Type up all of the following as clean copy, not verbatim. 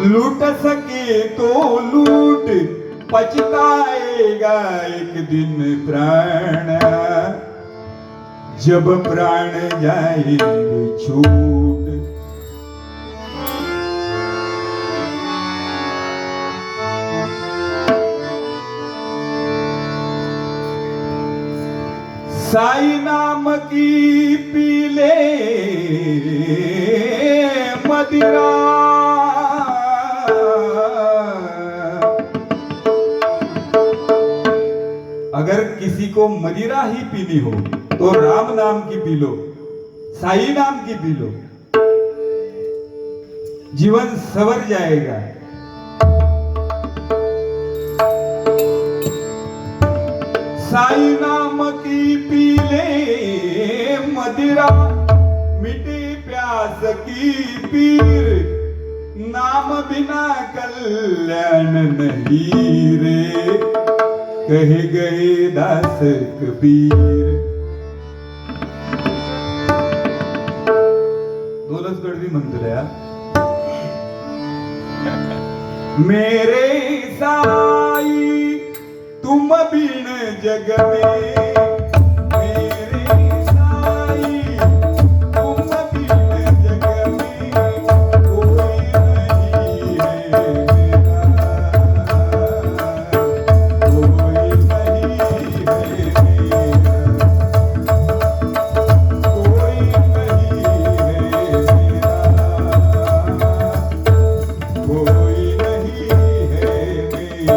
लूट सके तो लूट, पछताएगा एक दिन प्राण, जब प्राण जाएंगे छूट। साई नाम की पीले मदिरा, अगर किसी को मदिरा ही पीनी हो तो राम नाम की पी लो, साई नाम की पी लो, जीवन संवर जाएगा। साई नाम की पीले मदिरा, मिटे प्यास की पीर, नाम बिना कल्याण नहीं रे, कहे गए दास कबीर। दोनच गडवी म्हणतो रे मेरे साई तुम बिन जग में, मेरे साई तुम बिन जग में कोई नहीं है मेरा, कोई नहीं है मेरा, कोई नहीं है मेरा, कोई नहीं है मेरा।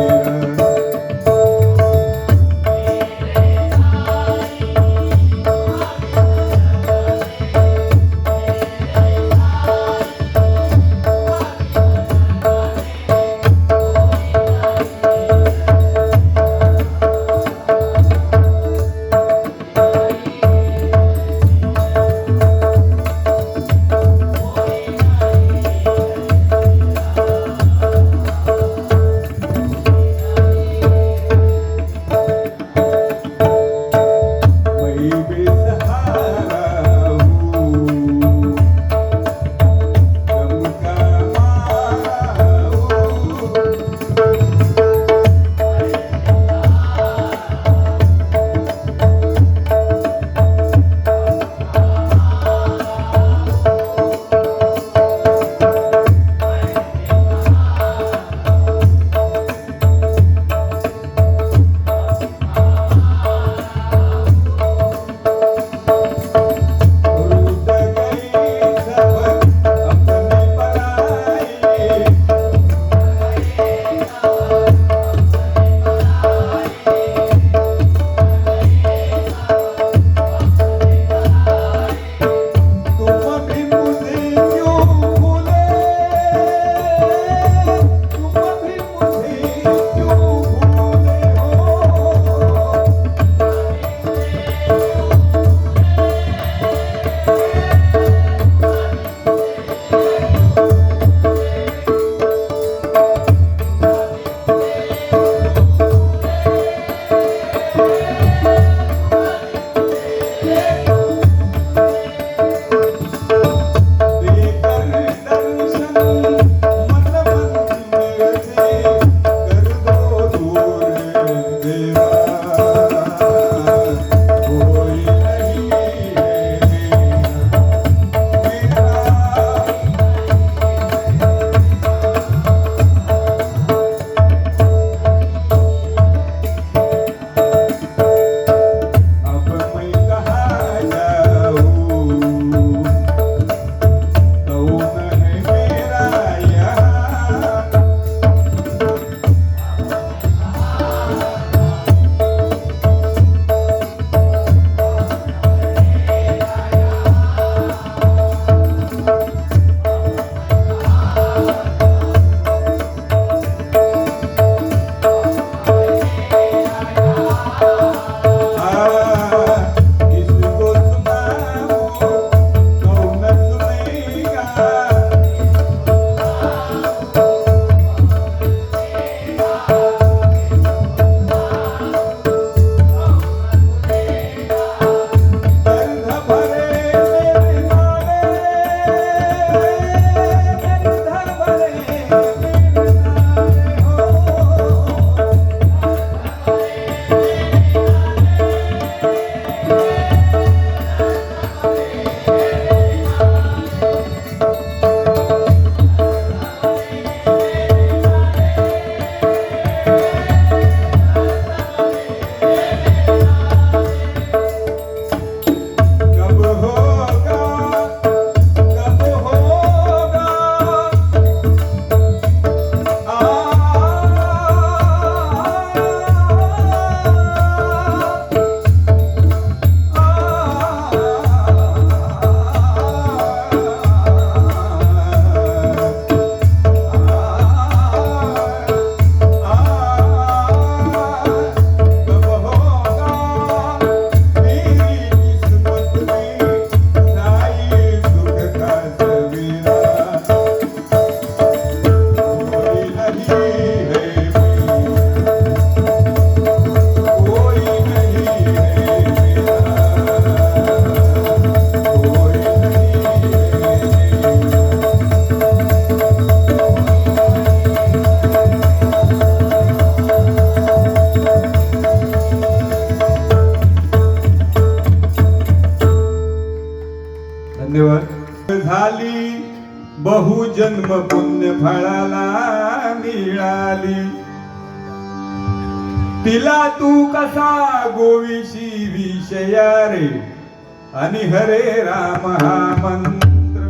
बहुजन्म पुण्य फळाला मिळाली. तिला तू कसा गोविशी विषया रे, आणि हरे राम हा मंत्र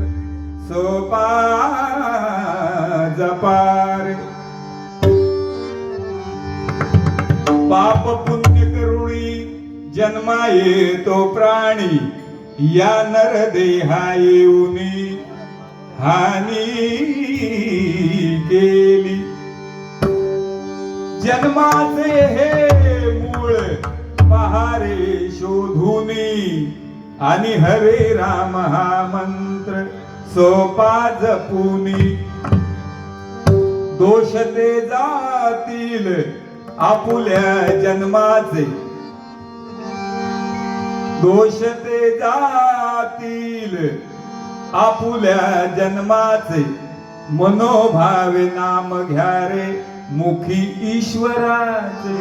सोपा जपार. पाप पुण्य करुणी जन्मा येतो प्राणी, या नर देहा येऊनी हानी केली. जन्माचे हे मूळ पहारे शोधुनी, आणि हरे राम हा मंत्र सोपा जपुनी. दोष ते जातील आपुल्या जन्माचे, दोष ते जातील आपुल्या जन्माचे. मनोभावे नाम घ्या रे मुखी ईश्वराचे.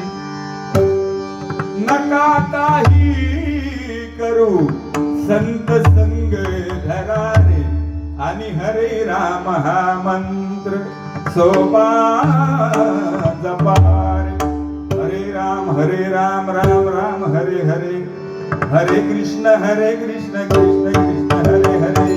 नका काही करू संत संग धरा रे, आणि हरे राम हा मंत्र सोपा जपार. हरे राम राम राम हरे हरे, हरे कृष्ण कृष्ण कृष्ण हरे हरे.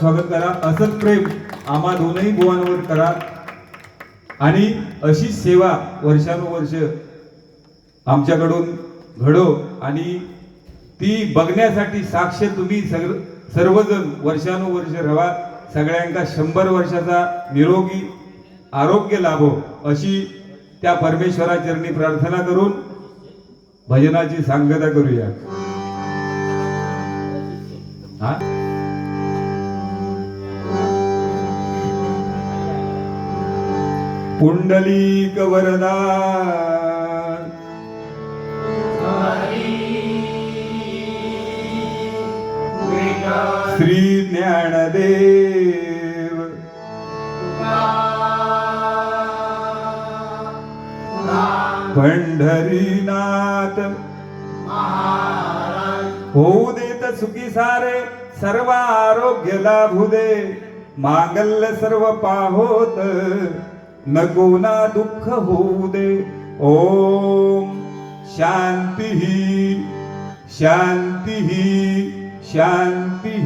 स्वागत करा. असंच प्रेम आम्हा दोनही बुवांवर करा, आणि अशी सेवा वर्षानुवर्ष आमच्याकडून घडो, आणि ती बघण्यासाठी साक्ष तुम्ही सर्वजण वर्षानुवर्ष रहा. सगळ्यांका 100 वर्षाचा निरोगी आरोग्य लाभो, अशी त्या परमेश्वराचरणी प्रार्थना करून भजनाची सांगता करूया. हा पुंडलीक वरदा श्री ज्ञानदेव पंढरीनाथ होऊ देत सुखी सारे, सर्व आरोग्य लाभू दे. मांगल्य सर्व पाहोत, नको ना दुःख होऊ दे. ओम शांती शांती शांती.